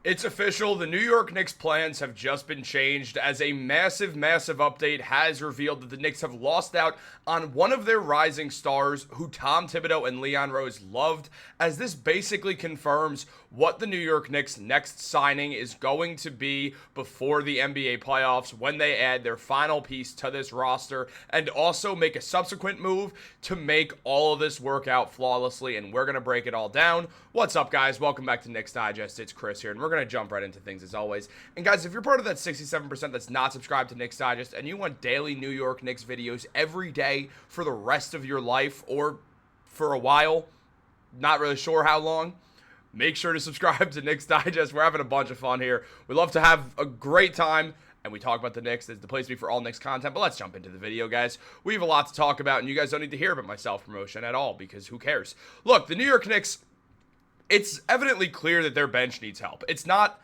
It's official. The New York Knicks plans have just been changed as a massive update has revealed that the Knicks have lost out on one of their rising stars who Tom Thibodeau and Leon Rose loved, as this basically confirms what the New York Knicks' next signing is going to be before the NBA playoffs when they add their final piece to this roster and also make a subsequent move to make all of this work out flawlessly, and we're going to break it all down. What's up, guys? Welcome back to Knicks Digest. It's Chris here, and we're going to jump right into things as always. And guys, if you're part of that 67% that's not subscribed to Knicks Digest and you want daily New York Knicks videos every day for the rest of your life or for a while, not really sure how long, make sure to subscribe to Knicks Digest. We're having a bunch of fun here. We love to have a great time, and we talk about the Knicks. It's the place to be for all Knicks content, but let's jump into the video, guys. We have a lot to talk about, and you guys don't need to hear about my self-promotion at all, because who cares? Look, the New York Knicks, it's evidently clear that their bench needs help. It's not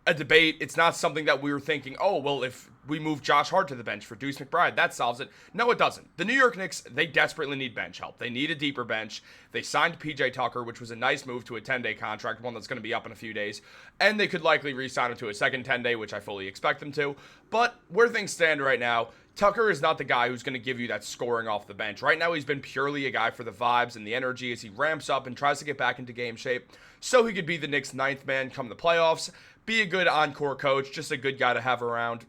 a debate. It's not something that we were thinking, oh, well, if we move Josh Hart to the bench for Deuce McBride, that solves it. No, it doesn't. The New York Knicks, they desperately need bench help. They need a deeper bench. They signed PJ Tucker, which was a nice move to a 10-day contract, one that's going to be up in a few days, and they could likely re-sign him to a second 10-day, which I fully expect them to. But where things stand right now, Tucker is not the guy who's going to give you that scoring off the bench. Right now, he's been purely a guy for the vibes and the energy as he ramps up and tries to get back into game shape so he could be the Knicks' ninth man come the playoffs, be a good on-court coach, just a good guy to have around.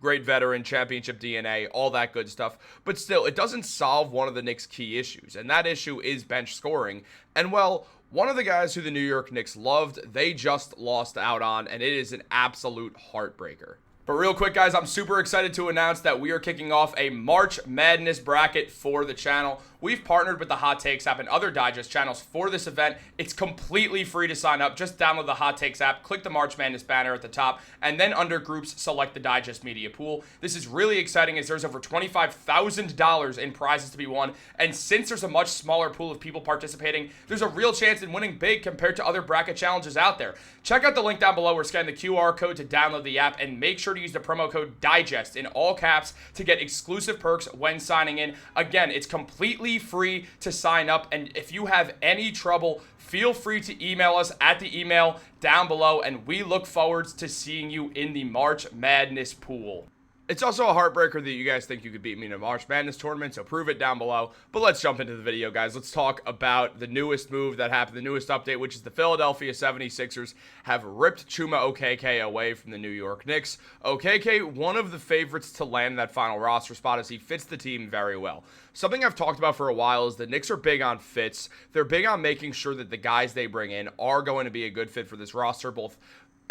Great veteran, championship DNA, all that good stuff. But still, it doesn't solve one of the Knicks' key issues, and that issue is bench scoring. And, well, one of the guys who the New York Knicks loved, they just lost out on, and it is an absolute heartbreaker. But real quick, guys, I'm super excited to announce that we are kicking off a March Madness bracket for the channel. We've partnered with the Hot Takes app and other Digest channels for this event. It's completely free to sign up. Just download the Hot Takes app, click the March Madness banner at the top, and then under groups, select the Digest Media Pool. This is really exciting as there's over $25,000 in prizes to be won, and since there's a much smaller pool of people participating, there's a real chance in winning big compared to other bracket challenges out there. Check out the link down below or scan the QR code to download the app, and make sure to use the promo code DIGEST in all caps to get exclusive perks when signing in. Again, it's completely free to sign up, and if you have any trouble, feel free to email us at the email down below, and we look forward to seeing you in the March Madness pool. It's also a heartbreaker that you guys think you could beat me in a March Madness tournament, so prove it down below. But let's jump into the video, guys. Let's talk about the newest move that happened, the newest update, which is the Philadelphia 76ers have ripped Chuma Okeke away from the New York Knicks. Okeke, one of the favorites to land that final roster spot, as he fits the team very well. Something I've talked about for a while is the Knicks are big on fits. They're big on making sure that the guys they bring in are going to be a good fit for this roster, both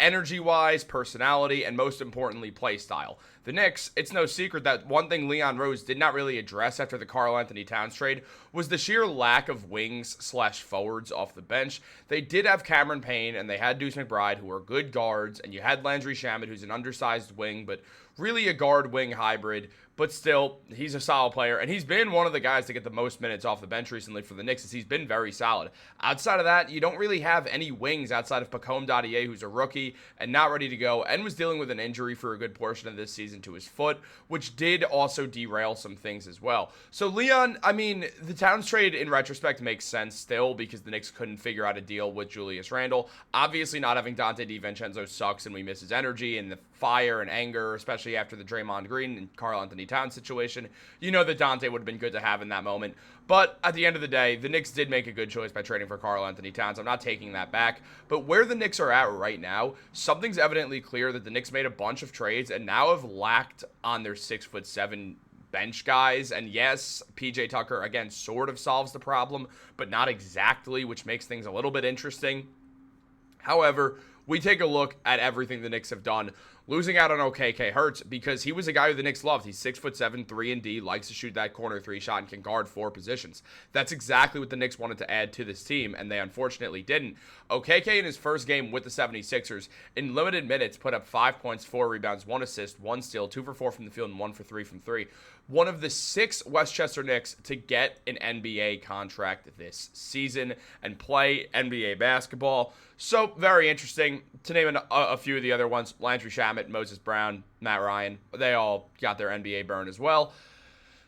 energy-wise, personality, and most importantly, play style. The Knicks, it's no secret that one thing Leon Rose did not really address after the Karl-Anthony Towns trade was the sheer lack of wings/forwards off the bench. They did have Cameron Payne, and they had Deuce McBride, who are good guards, and you had Landry Shamet, who's an undersized wing, but really a guard-wing hybrid. But still, he's a solid player, and he's been one of the guys to get the most minutes off the bench recently for the Knicks, as he's been very solid. Outside of that, you don't really have any wings outside of Pacome Dadier, who's a rookie and not ready to go, and was dealing with an injury for a good portion of this season to his foot, which did also derail some things as well. So Leon, I mean, the Towns trade in retrospect makes sense still, because the Knicks couldn't figure out a deal with Julius Randle. Obviously, not having Dante DiVincenzo sucks, and we miss his energy and the fire and anger, especially after the Draymond Green and Karl-Anthony Towns situation. You know that Dante would have been good to have in that moment. But at the end of the day, the Knicks did make a good choice by trading for Karl-Anthony Towns. I'm not taking that back. But where the Knicks are at right now, something's evidently clear that the Knicks made a bunch of trades and now have lacked on their 6'7" bench guys. And yes, PJ Tucker, again, sort of solves the problem, but not exactly, which makes things a little bit interesting. However, we take a look at everything the Knicks have done. Losing out on Okeke hurts because he was a guy who the Knicks loved. He's 6'7", 3-and-D, likes to shoot that corner three shot, and can guard four positions. That's exactly what the Knicks wanted to add to this team, and they unfortunately didn't. Okeke in his first game with the 76ers, in limited minutes, put up 5 points, 4 rebounds, 1 assist, 1 steal, 2 for 4 from the field, and 1 for 3 from 3. One of the 6 Westchester Knicks to get an NBA contract this season and play NBA basketball. So, very interesting. To name a few of the other ones, Landry Shamet, Moses Brown, Matt Ryan, they all got their NBA burn as well.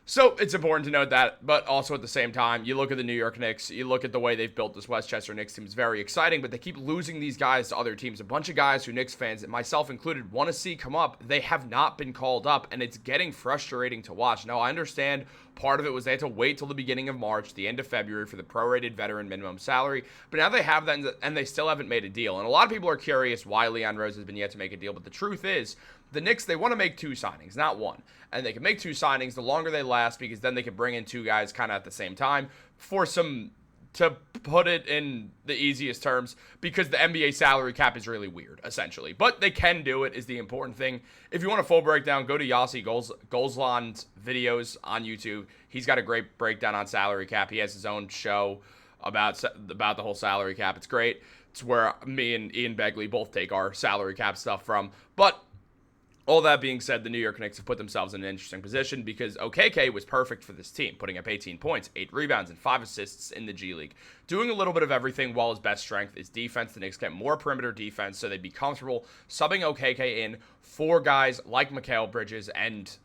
So it's important to note that, but also at the same time, you look at the New York Knicks, you look at the way they've built this Westchester Knicks team. It's very exciting, but they keep losing these guys to other teams. A bunch of guys who Knicks fans, myself included, want to see come up. They have not been called up, and it's getting frustrating to watch. Now, I understand part of it was they had to wait till the beginning of March, the end of February, for the prorated veteran minimum salary, but now they have that, and they still haven't made a deal. And a lot of people are curious why Leon Rose has been yet to make a deal, but the truth is, the Knicks, they want to make 2 signings, not 1. And they can make 2 signings the longer they last, because then they can bring in 2 guys kind of at the same time for some, to put it in the easiest terms, because the NBA salary cap is really weird, essentially. But they can do it, is the important thing. If you want a full breakdown, go to Yossi Golzlan's videos on YouTube. He's got a great breakdown on salary cap. He has his own show about the whole salary cap. It's great. It's where me and Ian Begley both take our salary cap stuff from. But all that being said, the New York Knicks have put themselves in an interesting position because Okeke was perfect for this team, putting up 18 points, 8 rebounds, and 5 assists in the G League. Doing a little bit of everything while his best strength is defense. The Knicks get more perimeter defense, so they'd be comfortable subbing Okeke in for guys like Mikal Bridges and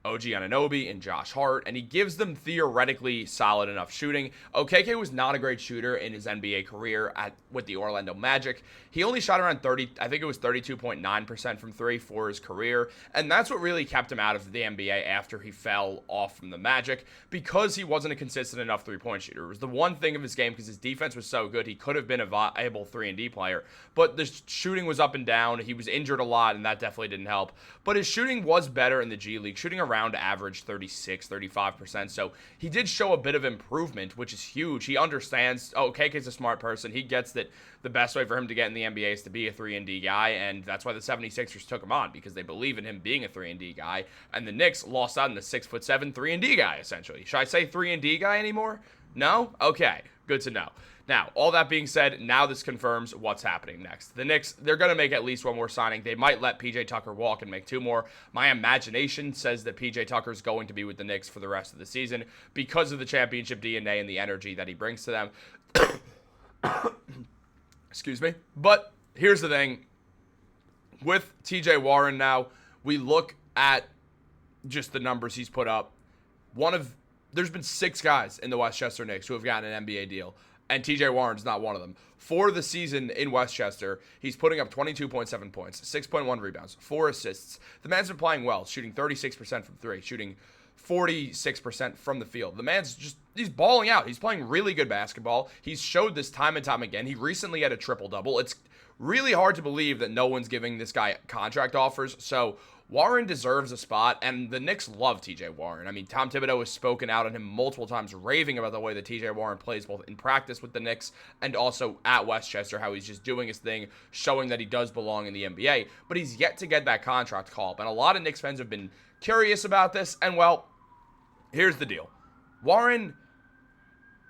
OG Anunoby and Josh Hart, and he gives them theoretically solid enough shooting. Okeke was not a great shooter in his NBA career with the Orlando Magic. He only shot around 32.9% from 3 for his career, and that's what really kept him out of the NBA after he fell off from the Magic, because he wasn't a consistent enough three-point shooter. It was the one thing of his game, because his defense was so good, he could have been a viable 3-and-D player, but the shooting was up and down. He was injured a lot, and that definitely didn't help, but his shooting was better in the G League, shooting around average 35%. So he did show a bit of improvement, which is huge. He understands, Okeke's a smart person. He gets that the best way for him to get in the NBA is to be a 3-and-D guy, and that's why the 76ers took him on, because they believe in him being a 3-and-D guy, and the Knicks lost out on the 6'7" 3-and-D guy, essentially. Should I say 3-and-D guy anymore? No? Okay, good to know. Now, all that being said, now this confirms what's happening next. The Knicks, they're going to make at least 1 more signing. They might let PJ Tucker walk and make 2 more. My imagination says that PJ Tucker is going to be with the Knicks for the rest of the season because of the championship DNA and the energy that he brings to them. Excuse me. But here's the thing. With TJ Warren now, we look at just the numbers he's put up. There's been 6 guys in the Westchester Knicks who have gotten an NBA deal, and TJ Warren's not one of them. For the season in Westchester, he's putting up 22.7 points, 6.1 rebounds, 4 assists. The man's been playing well, shooting 36% from 3, shooting 46% from the field. The man's he's balling out. He's playing really good basketball. He's showed this time and time again. He recently had a triple-double. It's really hard to believe that no one's giving this guy contract offers, so Warren deserves a spot, and the Knicks love TJ Warren. I mean, Tom Thibodeau has spoken out on him multiple times, raving about the way that TJ Warren plays both in practice with the Knicks and also at Westchester, how he's just doing his thing, showing that he does belong in the NBA. But he's yet to get that contract call up, and a lot of Knicks fans have been curious about this, and well, here's the deal. Warren,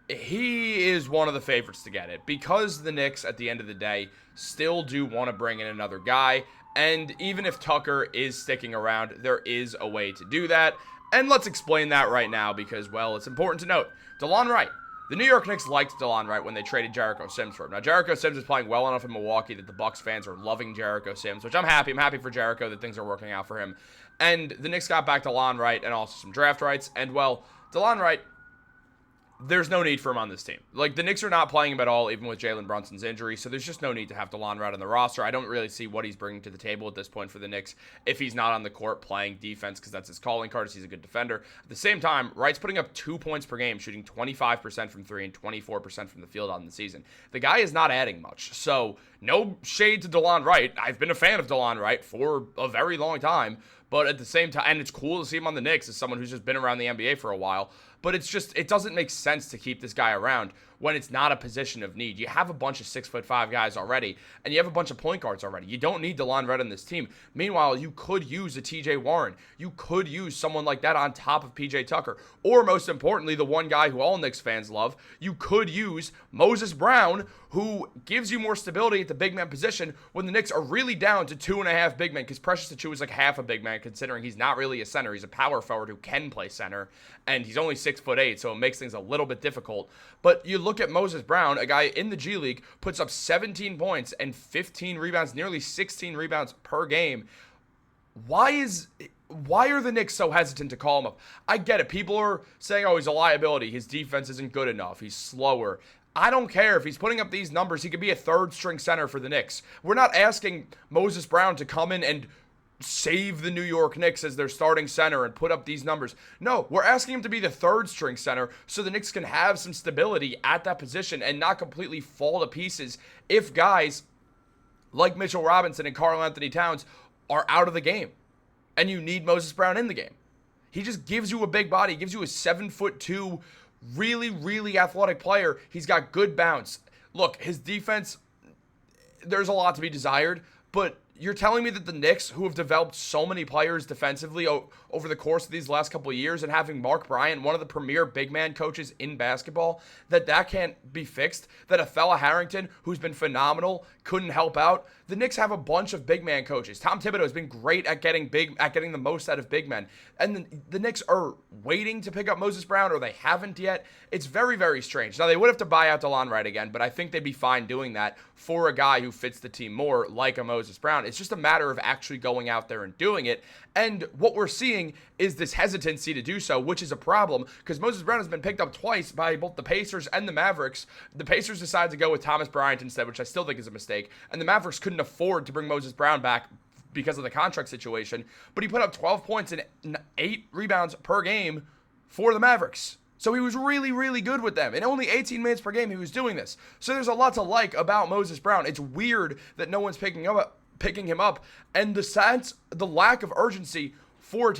he is one of the favorites to get it, because the Knicks, at the end of the day, still do want to bring in another guy. And even if Tucker is sticking around, there is a way to do that. And let's explain that right now because, well, it's important to note. Delon Wright. The New York Knicks liked Delon Wright when they traded Jericho Sims for him. Now, Jericho Sims is playing well enough in Milwaukee that the Bucks fans are loving Jericho Sims, which I'm happy. I'm happy for Jericho that things are working out for him. And the Knicks got back Delon Wright and also some draft rights. And, well, Delon Wright, there's no need for him on this team. Like, the Knicks are not playing him at all, even with Jalen Brunson's injury, so there's just no need to have Delon Wright on the roster. I don't really see what he's bringing to the table at this point for the Knicks if he's not on the court playing defense, because that's his calling card. He's a good defender. At the same time, Wright's putting up 2 points per game, shooting 25% from 3 and 24% from the field on the season. The guy is not adding much, so no shade to Delon Wright. I've been a fan of Delon Wright for a very long time, but at the same time, and it's cool to see him on the Knicks as someone who's just been around the NBA for a while, but it doesn't make sense to keep this guy around when it's not a position of need. You have a bunch of 6'5" guys already, and you have a bunch of point guards already. You don't need Delon Wright on this team. Meanwhile, you could use a TJ Warren. You could use someone like that on top of PJ Tucker. Or most importantly, the one guy who all Knicks fans love, you could use Moses Brown, who gives you more stability at the big man position when the Knicks are really down to 2.5 big men, because Precious Achiuwa is like half a big man, considering he's not really a center. He's a power forward who can play center, and he's only 6'8", so it makes things a little bit difficult. But you look at Moses Brown, a guy in the G League, puts up 17 points and 15 rebounds, nearly 16 rebounds per game. Why is why are the Knicks so hesitant to call him up? I get it. People are saying, oh, he's a liability. His defense isn't good enough. He's slower. I don't care if he's putting up these numbers. He could be a third string center for the Knicks. We're not asking Moses Brown to come in and save the New York Knicks as their starting center and put up these numbers. No, we're asking him to be the third string center so the Knicks can have some stability at that position and not completely fall to pieces if guys like Mitchell Robinson and Karl Anthony Towns are out of the game and you need Moses Brown in the game. He just gives you a big body. He gives you a 7'2", really, really athletic player. He's got good bounce. Look, his defense, there's a lot to be desired, but you're telling me that the Knicks, who have developed so many players defensively over the course of these last couple of years and having Mark Bryant, one of the premier big man coaches in basketball, that can't be fixed? That a fella Harrington, who's been phenomenal, couldn't help out? The Knicks have a bunch of big man coaches. Tom Thibodeau has been great at getting the most out of big men. And the Knicks are waiting to pick up Moses Brown, or they haven't yet. It's very, very strange. Now, they would have to buy out Delon Wright again, but I think they'd be fine doing that for a guy who fits the team more, like a Moses Brown. It's just a matter of actually going out there and doing it. And what we're seeing is this hesitancy to do so, which is a problem because Moses Brown has been picked up twice by both the Pacers and the Mavericks. The Pacers decided to go with Thomas Bryant instead, which I still think is a mistake. And the Mavericks couldn't afford to bring Moses Brown back because of the contract situation. But he put up 12 points and 8 rebounds per game for the Mavericks. So he was really, really good with them. In only 18 minutes per game, he was doing this. So there's a lot to like about Moses Brown. It's weird that no one's picking him up, and the lack of urgency for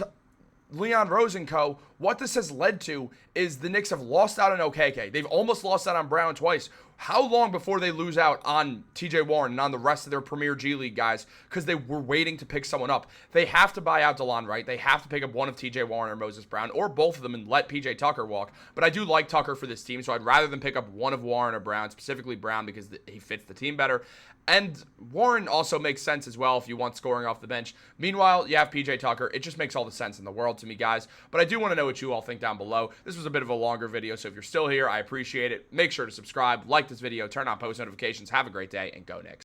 Leon Rose and co. What this has led to is the Knicks have lost out on Okeke. They've almost lost out on Brown twice. How long before they lose out on TJ Warren and on the rest of their premier G League guys because they were waiting to pick someone up? They have to buy out Delon Wright. They have to pick up one of TJ Warren or Moses Brown, or both of them, and let PJ Tucker walk. But I do like Tucker for this team, so I'd rather than pick up one of Warren or Brown, specifically Brown because he fits the team better. And Warren also makes sense as well if you want scoring off the bench. Meanwhile, you have PJ Tucker. It just makes all the sense in the world to me, guys. But I do want to know what you all think down below. This was a bit of a longer video, so if you're still here, I appreciate it. Make sure to subscribe, like this video, turn on post notifications. Have a great day, and go Knicks.